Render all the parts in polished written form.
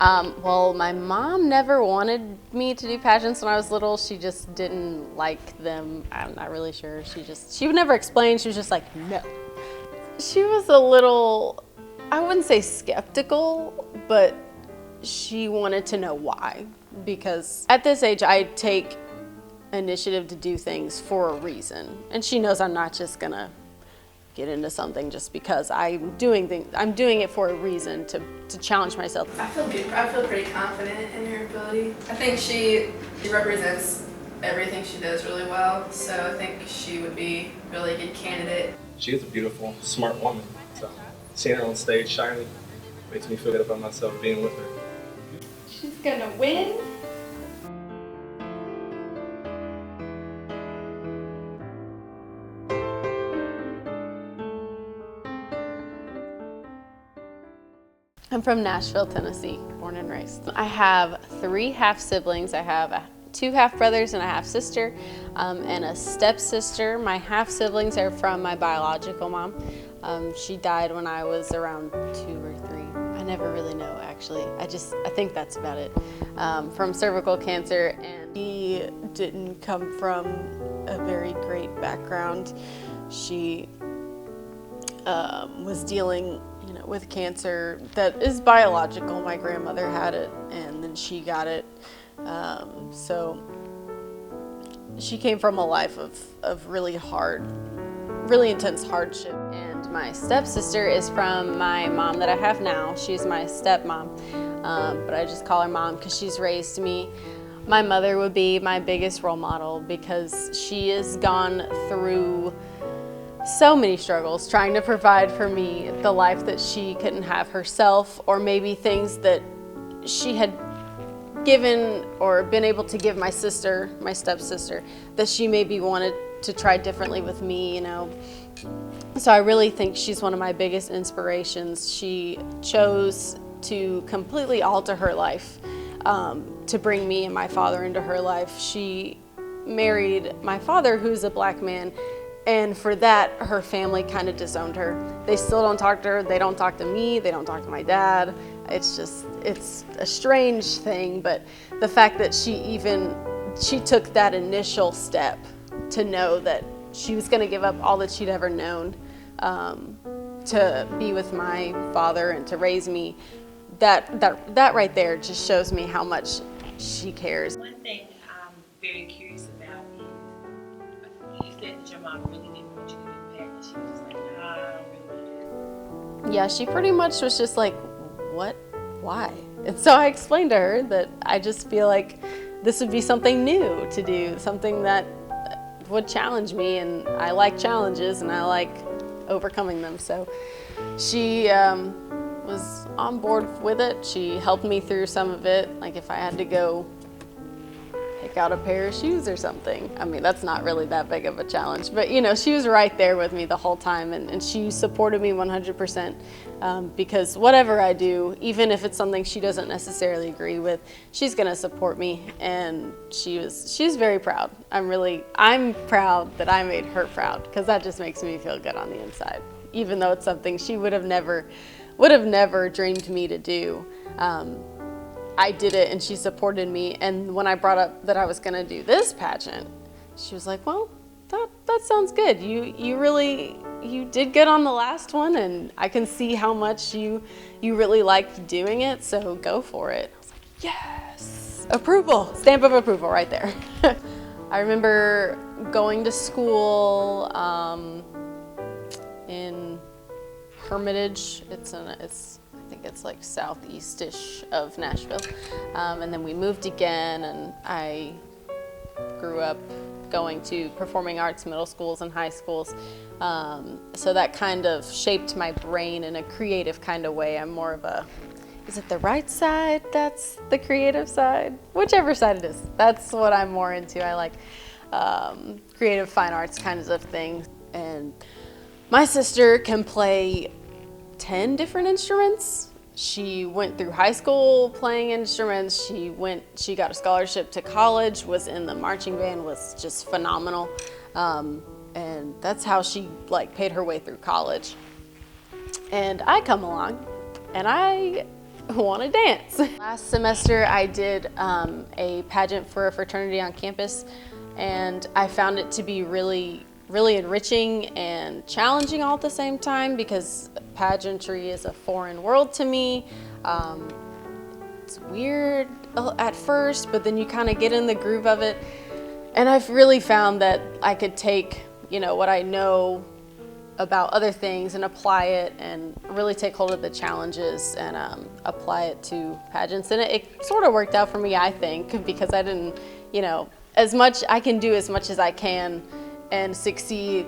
Well, my mom never wanted me to do pageants when I was little. She just didn't like them. I'm not really sure. She would never explain. She was just like, no. She was a little, I wouldn't say skeptical, but she wanted to know why. Because at this age, I take initiative to do things for a reason. And she knows I'm not just gonna get into something just because I'm doing it for a reason to challenge myself. I feel pretty confident in her ability. I think she represents everything she does really well, so I think she would be a really good candidate. She is a beautiful, smart woman. So seeing her on stage shining makes me feel good about myself being with her. She's gonna win. I'm from Nashville, Tennessee, born and raised. I have 3 half-siblings. I have 2 half-brothers and a half-sister, and a step-sister. My half-siblings are from my biological mom. She died when I was around 2 or 3. I never really know, actually. I think that's about it. From cervical cancer, and she didn't come from a very great background. She was dealing with cancer that is biological. My grandmother had it, and then she got it. So she came from a life of really intense hardship. And my stepsister is from my mom that I have now. She's my stepmom, but I just call her mom because she's raised me. My mother would be my biggest role model because she has gone through so many struggles trying to provide for me the life that she couldn't have herself, or maybe things that she had given or been able to give my sister, my stepsister, that she maybe wanted to try differently with me, So I really think she's one of my biggest inspirations. She chose to completely alter her life to bring me and my father into her life. She married my father, who's a black man, and for that, her family kind of disowned her. They still don't talk to her. They don't talk to me. They don't talk to my dad. It's a strange thing, but the fact that she took that initial step to know that she was going to give up all that she'd ever known to be with my father and to raise me, that right there just shows me how much she cares. One thing I'm very curious about is, you said that your mom really didn't want you to do pageant. She was just like, nah, I don't really want to do it. Yeah, she pretty much was just like, what? Why? And so I explained to her that I just feel like this would be something new to do, something that would challenge me, and I like challenges and I like overcoming them. So she was on board with it. She helped me through some of it, like if I had to go pick out a pair of shoes or something. I mean, that's not really that big of a challenge, but she was right there with me the whole time, and she supported me 100%, because whatever I do, even if it's something she doesn't necessarily agree with, she's gonna support me, and she's very proud. I'm proud that I made her proud, because that just makes me feel good on the inside, even though it's something she would have never dreamed me to do. I did it, and she supported me. And when I brought up that I was going to do this pageant, she was like, well, that sounds good. You did good on the last one, and I can see how much you really liked doing it, so go for it. I was like, yes, approval, stamp of approval right there. I remember going to school in Hermitage. I think it's like southeast-ish of Nashville. And then we moved again, and I grew up going to performing arts middle schools and high schools. So that kind of shaped my brain in a creative kind of way. I'm more of is it the right side that's the creative side? Whichever side it is, that's what I'm more into. I like creative fine arts kinds of things. And my sister can play 10 different instruments. She went through high school playing instruments. She got a scholarship to college, was in the marching band, was just phenomenal. And that's how she paid her way through college. And I come along and I want to dance. Last semester I did a pageant for a fraternity on campus, and I found it to be really enriching and challenging all at the same time, because pageantry is a foreign world to me. It's weird at first, but then you kind of get in the groove of it. And I've really found that I could take, what I know about other things and apply it and really take hold of the challenges and apply it to pageants. And it sort of worked out for me, I think, because I didn't, as much I can do as much as I can and succeed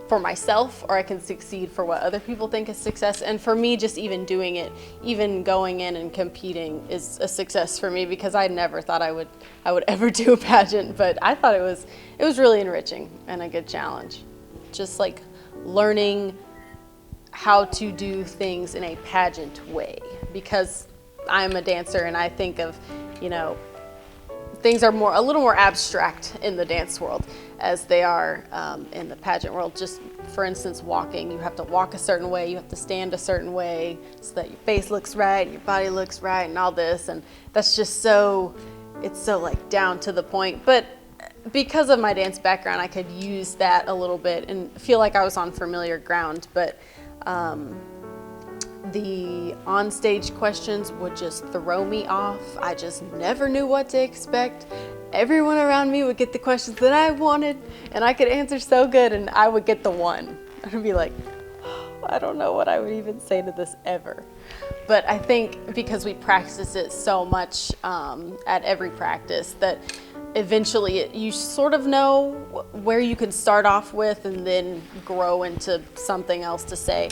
for myself, or I can succeed for what other people think is success. And for me, just even doing it, even going in and competing is a success for me, because I never thought I would ever do a pageant, but I thought it was really enriching and a good challenge. Just like learning how to do things in a pageant way, because I'm a dancer and I think of, things are a little more abstract in the dance world as they are in the pageant world. Just for instance, walking, you have to walk a certain way, you have to stand a certain way so that your face looks right, your body looks right, and all this, and that's just it's so like down to the point. But because of my dance background, I could use that a little bit and feel like I was on familiar ground. But the onstage questions would just throw me off. I just never knew what to expect. Everyone around me would get the questions that I wanted, and I could answer so good, and I would get the one. I'd be like, I don't know what I would even say to this ever. But I think because we practice it so much at every practice, that eventually you sort of know where you can start off with and then grow into something else to say.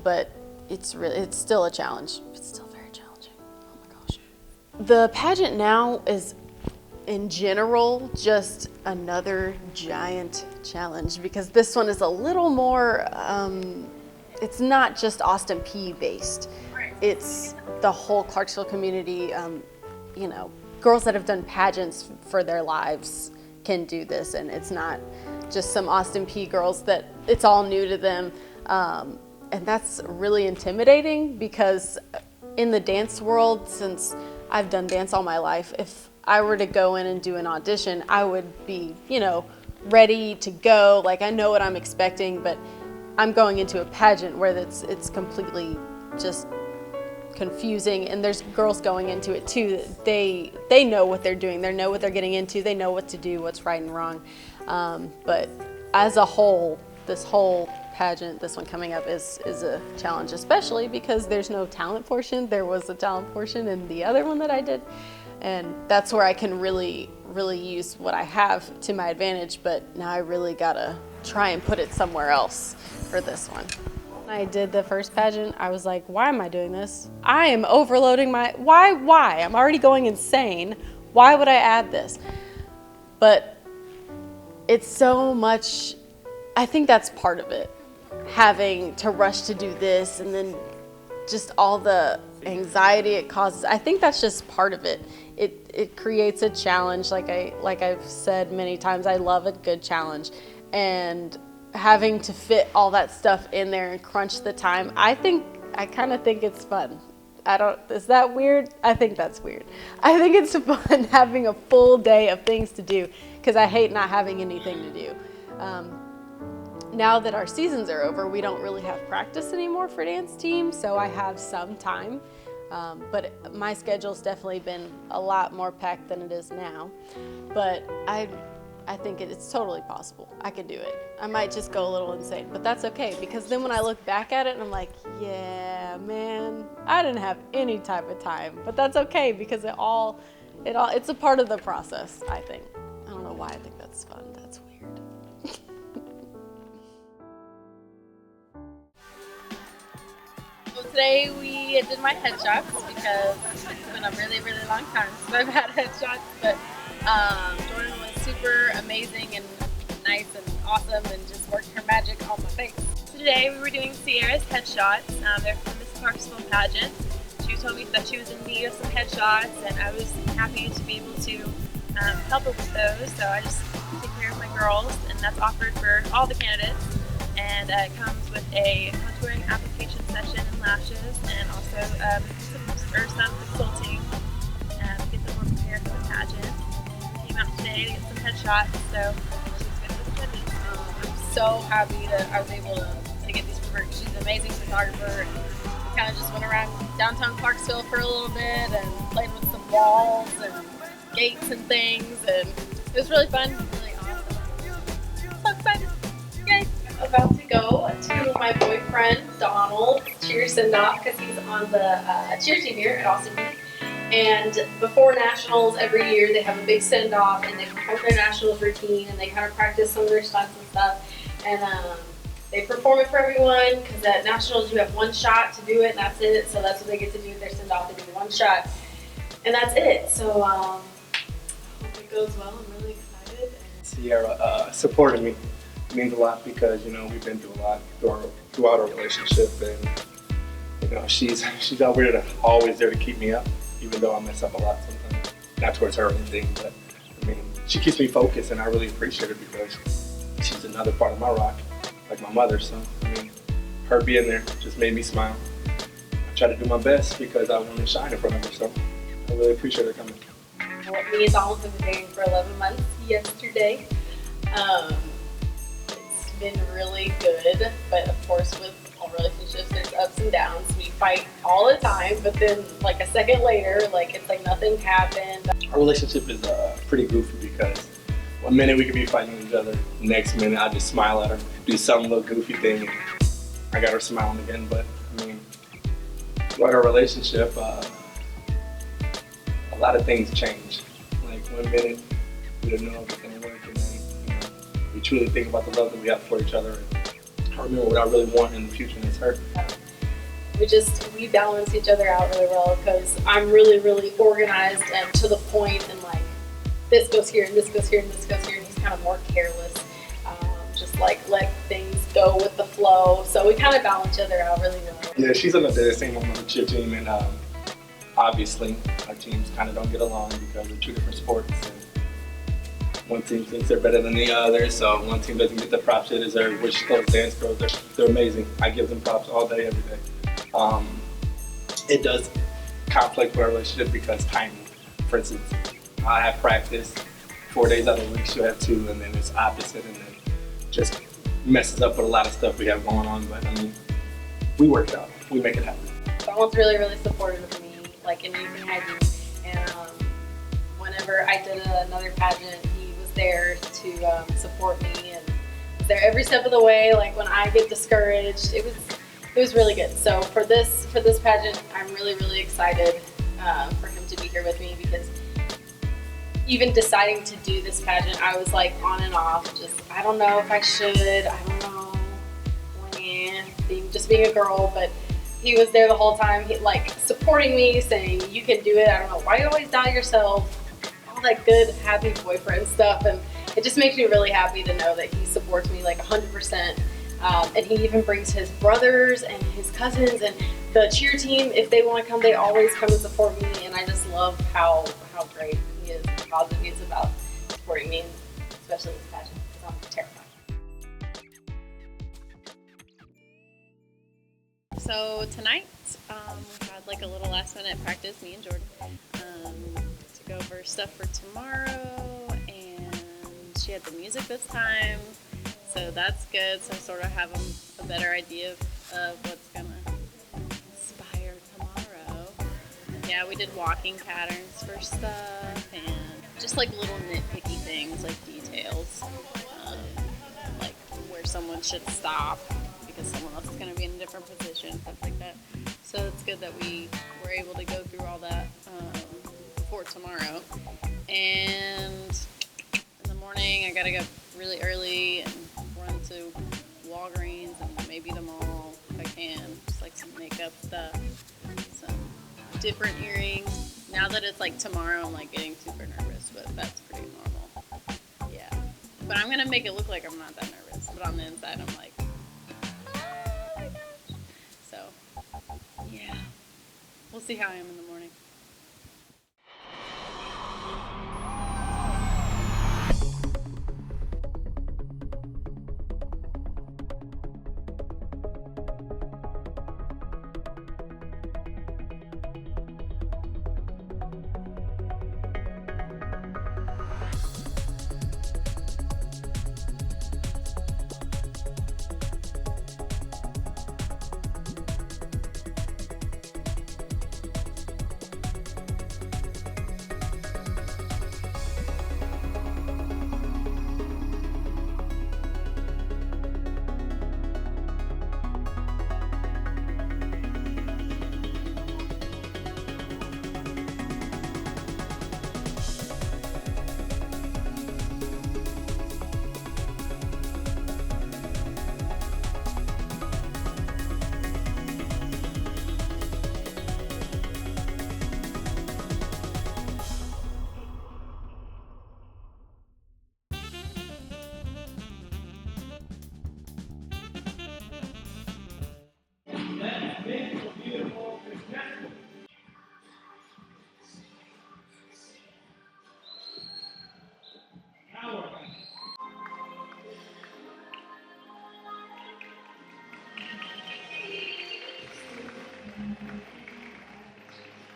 But it's still a challenge. It's still very challenging. Oh my gosh. The pageant now is, in general, just another giant challenge, because this one is a little more, it's not just Austin Peay based. It's the whole Clarksville community. Girls that have done pageants for their lives can do this, and it's not just some Austin Peay girls that it's all new to them. And that's really intimidating, because in the dance world, since I've done dance all my life, if I were to go in and do an audition, I would be, ready to go. Like, I know what I'm expecting, but I'm going into a pageant where it's completely just confusing, and there's girls going into it too. They know what they're doing. They know what they're getting into. They know what to do, what's right and wrong. But as a whole, this whole pageant, this one coming up, is a challenge, especially because there's no talent portion. There was a talent portion in the other one that I did, and that's where I can really use what I have to my advantage. But now I really gotta try and put it somewhere else for this one. When I did the first pageant, I was like, why am I doing this? I am overloading why? I'm already going insane. Why would I add this? But it's so much. I think that's part of it, having to rush to do this, and then just all the anxiety it causes. I think that's just part of it. It creates a challenge. Like I've said many times, I love a good challenge, and having to fit all that stuff in there and crunch the time, I kind of think it's fun. Is that weird? I think that's weird. I think it's fun having a full day of things to do, because I hate not having anything to do. Now that our seasons are over, we don't really have practice anymore for dance team, so I have some time. But my schedule's definitely been a lot more packed than it is now. But I think it's totally possible. I could do it. I might just go a little insane, but that's okay, because then when I look back at it, and I'm like, yeah, man, I didn't have any type of time. But that's okay, because it's a part of the process, I think. I don't know why I think that's fun. That's weird. So today we did my headshots, because it's been a really, really long time since I've had headshots, but Jordan was super amazing and nice and awesome and just worked her magic on my face. So today we were doing Sierra's headshots. They're from Miss Clarksville Pageant. She told me that she was in need of some headshots, and I was happy to be able to help her with those. So I just take care of my girls, and that's offered for all the candidates. And it comes with a contouring application session and lashes, and also some or some consulting to get them more prepared for the pageant. Came out today to get some headshots, so she's good with the judges. I'm so happy that I was able to get these for her. She's an amazing photographer. And we kind of just went around downtown Clarksville for a little bit and played with some walls and gates and things, and it was really fun, really awesome. So excited! Yay! About to go to my boyfriend Donald's cheer send-off because he's on the cheer team here at Austin Peak. And before nationals every year they have a big send-off and they perform their nationals routine and they kind of practice some of their stunts and stuff. And they perform it for everyone because at nationals you have one shot to do it and that's it. So that's what they get to do with their send-off. They do one shot and that's it. So I hope it goes well. I'm really excited. Sierra supported me. It means a lot because, you know, we've been through a lot throughout our relationship, and, you know, she's out there always there to keep me up, even though I mess up a lot sometimes. Not towards her or anything, but I mean, she keeps me focused, and I really appreciate her because she's another part of my rock, like my mother. So, I mean, her being there just made me smile. I try to do my best because I want to shine in front of her, so I really appreciate her coming. Well, me and Donald have been dating for 11 months yesterday. It's been really good, but of course with all relationships there's ups and downs. We fight all the time, but then like a second later, like it's like nothing happened. Our relationship is pretty goofy because one minute we could be fighting each other, next minute I just smile at her, do some little goofy thing, and I got her smiling again. But I mean, throughout our relationship, a lot of things change. Like one minute we didn't know if it was gonna work, and then, you know, we truly think about the love that we have for each other. And I remember what I really want in the future, and it's her. We balance each other out really well because I'm really, really organized and to the point, and like this goes here and this goes here and this goes here, and he's kind of more careless. Just like let things go with the flow. So we kind of balance each other out really well. Yeah, she's on the same on the cheer team, and obviously our teams kind of don't get along because we're two different sports. And one team thinks they're better than the other, so one team doesn't get the props they deserve, which those dance girls, they're amazing. I give them props all day, every day. It does conflict with our relationship because timing. For instance, I have practice 4 days out of the week, she'll have 2, and then it's opposite, and then just messes up with a lot of stuff we have going on. But I mean, we work it out, we make it happen. Donald's really, really supportive of me, like in anything I do. And whenever I did another pageant, he was there to support me and was there every step of the way. Like when I get discouraged, it was really good. So for this pageant, I'm really, really excited for him to be here with me because even deciding to do this pageant, I was like on and off. Just I don't know if I should. I don't know. Just being a girl, but he was there the whole time. He like supporting me, saying you can do it. I don't know why you always doubt yourself. All that good, happy boyfriend stuff, and it just makes me really happy to know that he supports me like 100%. And he even brings his brothers and his cousins and the cheer team. If they want to come, they always come and support me. And I just love how great he is, how positive he is about supporting me, especially this pageant, because I'm terrified. So tonight, we had like a little last minute practice, me and Jordan, to go over stuff for tomorrow. And she had the music this time. So that's good, so I sort of have a better idea of what's gonna inspire tomorrow. Yeah, we did walking patterns for stuff and just like little nitpicky things like details, like where someone should stop because someone else is gonna be in a different position, stuff like that. So it's good that we were able to go through all that for tomorrow. And in the morning, I gotta go really early and run to Walgreens and maybe the mall if I can. Just like some makeup stuff, some different earrings. Now that it's like tomorrow, I'm like getting super nervous, but that's pretty normal. Yeah. But I'm gonna make it look like I'm not that nervous, but on the inside I'm like, oh my gosh. So, yeah. We'll see how I am in the morning.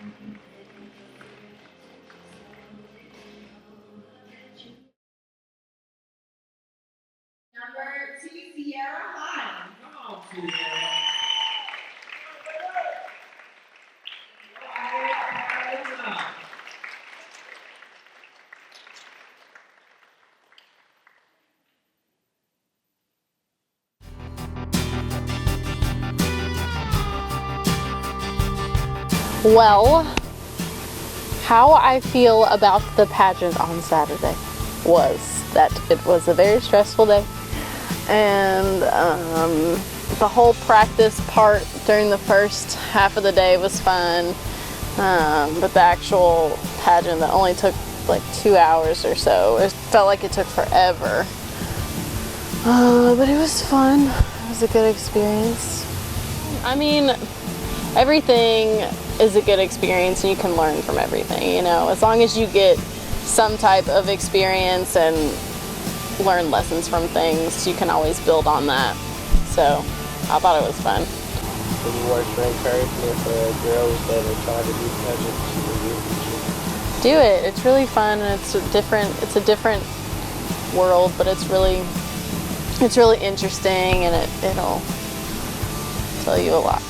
Number 2, Sierra Hines. Come on, Sierra. Well, how I feel about the pageant on Saturday was that it was a very stressful day, and the whole practice part during the first half of the day was fun, but the actual pageant that only took like 2 hours or so, it felt like it took forever, but it was fun. It was a good experience. I mean, everything is a good experience and you can learn from everything, you know, as long as you get some type of experience and learn lessons from things, you can always build on that. So I thought it was fun. Any words for encouragement for girls that are trying to do pageants? Do it. It's really fun, and it's a different world, but it's really interesting, and it'll tell you a lot.